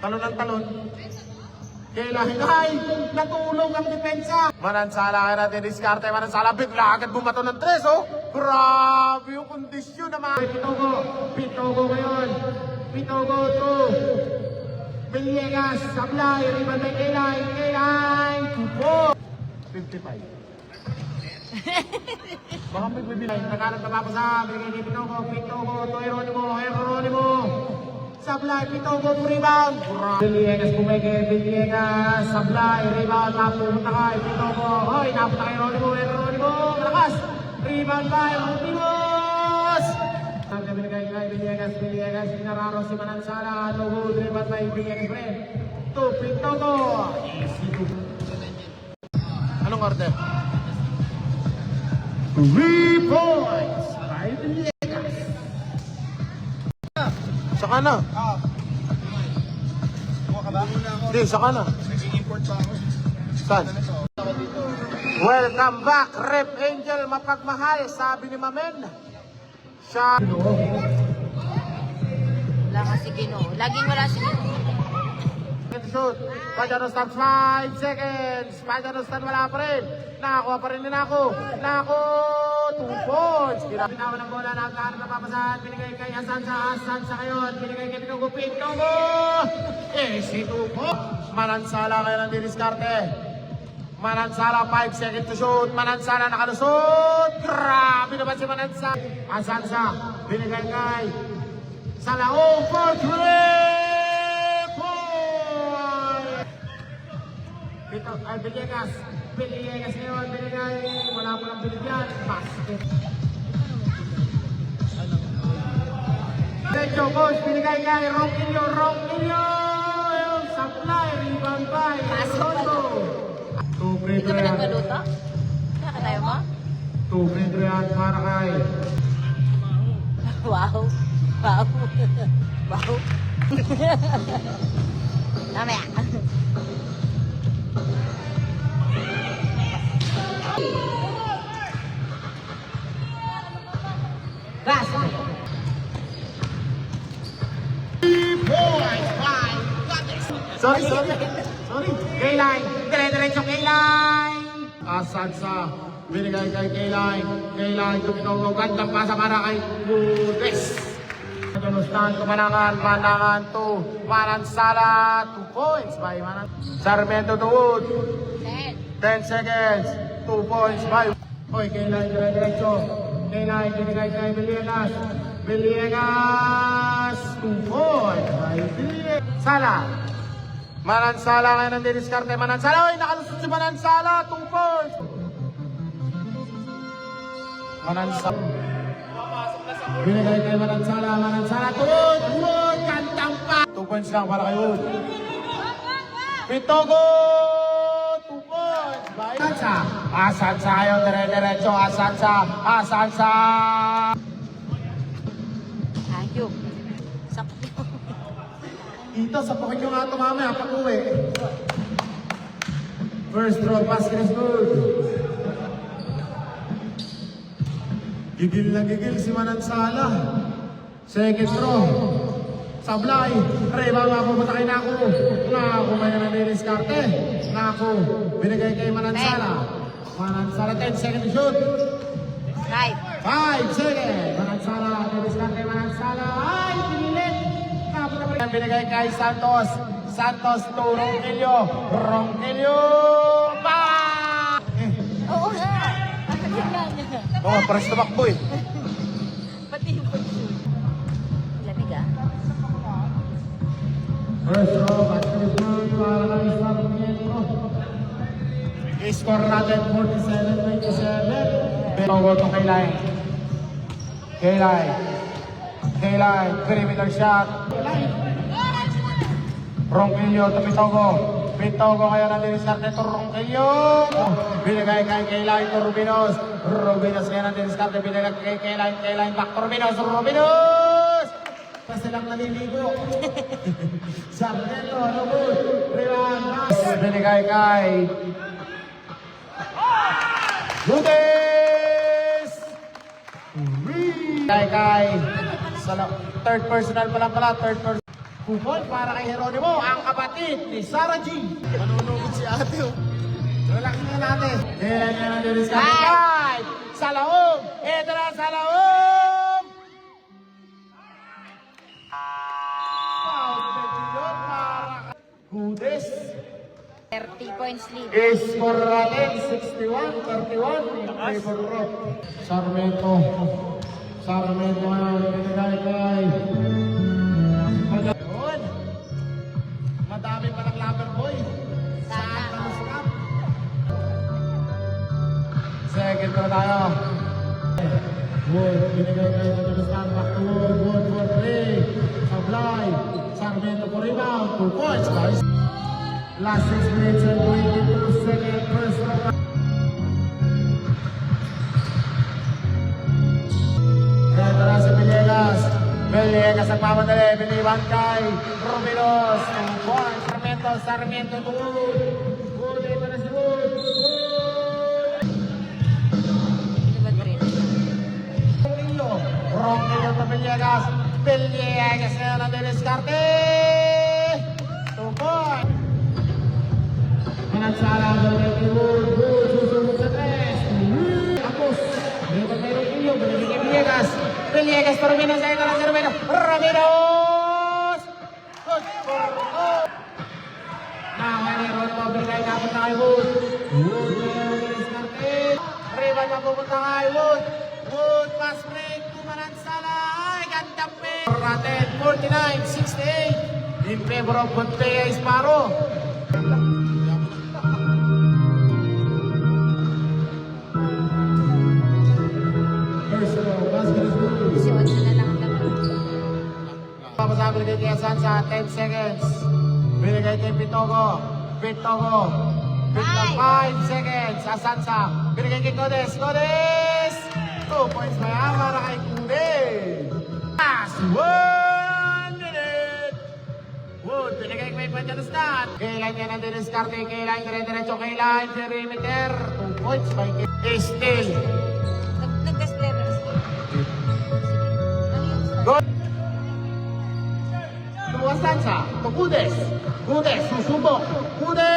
Talon ng talon. Kailangan natulong ang depensa. Manansala kaya natin diskarte. Manansala bigla agad bumato ng 3 oh. Grabe yung kondisyon naman. Pitogo ngayon. Pitogo to. Villegas, Sablay, Riban by Kailan, Kupo. 55. Baka may bibilay. Nakalat na papasa. Bigay ni Pitogo, to Heronimo. Sablay, Pitogo, rebound. Villegas, Pumeke, Villegas, Sablay, rebound. Napunta kay Pitogo. Hoy, napunta kay Heronimo. Malakas. Rebound by Rupinos. Villegas, pinararo si Manansala. No good, rebound by Villegas friend. To Pitogo. Easy to. Anong order? 3 points by Villegas. Saka na. Buka ka ba? Hindi, saka na. Nag-import pa ako. Saan? Welcome back, Rep Angel mapagmahal, sabi ni Mamen. Siya. Wala kasi Ginoo. Laging wala si Ginoo. Shoot. Pajano stops 5 seconds. Pajano stand wala pa rin. Nakakuha pa rin din ako. 2 points. Pinawa ng bola. Nagkaharap na papasahan. Binigay kay Asansa ngayon. Binigay kay Pitogo. Si 2 points. Manansala kayo ng diniskarte. Manansala 5 seconds to shoot. Manansala nakalusot. Grabe naman si Manansala. Asansa. Binigay kay Salaong for 3. Villegas ngayon, binigay, wala po ng binigyan, basket. Derecho, coach, binigay kay Ronquillo, Sablay, rebound by Soto. 2 free Hindi ka ba nagbaluto? Kaya ka tayo mo? 2 free para kay Wow. Mamaya. Sorry. Kayline, dire-diretso Kayline. Asansa, binigay kay Kayline, tuminogo, gandang pasa para kay Budes. Stand, Manangan to Manansala, 2 points by Sarmiento to Wood. 10 seconds, 2 points by Hoy, Kayline, dire-diretso. Kayline, binigay kay Villegas, 2 points by Villegas. Sala. Manansala ngayon ang diniskarte. Manansala, oy, nakalusot si Manansala, 2 points. Manansala. Binigay kay Manansala, Wood, kantang pa. 2 points lang para kay Wood. Pitogo, 2 points. Asansa ngayon, dire-diretso, Asansa. Ayok. Sakit yun. Ito, sapukin nyo nga ito mamaya pag-uwi. First throw, basket is good. Gigil na gigil si Manansala. Second throw. Sablay. Reba nga pupunta kay Naku. Naku, may naniniskarte. Naku, binigay kay Manansala. Manansala, 10 second shoot. 5 seconds. Manansala, naniniskarte kay Manansala. Ay, pinilit. Binigay kay Santos to Ronquillo, pa! Oo nga. Oo, pares tumakbo eh. Pati yung pag-shoot. Lamig ah. First row, basket is good para kay Sarmiento. I-score natin 47-27. Pero go to Kayline, perimeter shot. Ronquillo to Pitogo ngayon ang diniskarte to Ronquillo. Binigay kay Kayline to Rubinos ngayon ang diniskarte. Binigay kay Kayline back to Rubinos. Pa silang naliligo. Sarmiento, no good. Rebound. Binigay kay Budes. Kay third personal pa lang pala, third person. 2 points para kay Jeronimo, ang kapatid ni Sarah G. Manunugod si ate, oh. Relax na natin. Kailan niya na diniscard. 5 sa loob. Ito na sa loob. Wow, yun para Gudes. 30 points lead. Score natin 61-31 in favor of Sarmiento. Sarmiento ngayon, binigay kay Yun. Madami palang lover boy. Saan ka na scam? Second na tayo. Wood, binigay kay Taluscan, back to Wood, Wood for 3. Sablay, Sarmiento for rebound, 2 points guys. Last 6 minutes and 22 seconds, first round. Ito na si Villegas. Villegas ang mamadali. Biniwan kay Romelos. 2 points. Sarmiento, Sarmiento to Wood. Wood, ito na si Wood. Wood! Ronquillo to Villegas. Villegas na na diniskarte. 2 points. Manansala kay Wood. Wood susunod sa 3. Tapos. Dito kay Ronquillo. Binigay kay Villegas. Villegas para Romero. Sa ito na si Romero. Romeros! Good for goal. Nanganiro na mabigay dapat na kay Wood. Wood na diniskarte. Rival mapupunta kay Wood. Wood pass break to Manansala. Ay, gandang pay. Rated 49-68 in favor of Bontea Isparo. Personal basket is good. Kasi wag na lang lang. Papasabi kay Kiasan sa 10 seconds. Binigay kay Pitogo. Pitogo. Pitogo 5 seconds. Asansa. Binigay kay Godes. Godes! 2 points maya para kay Godes. Pass! 1 minute! Wood, binigay kay Taluscan. Kailan niya nang diniskarte. Kailan dire-diretso. Kailan perimeter. 2 points by Still. Nag-display na. Ano yung start? Good. To Asansa. To Gudes. Gudes. Susubok. Gudes!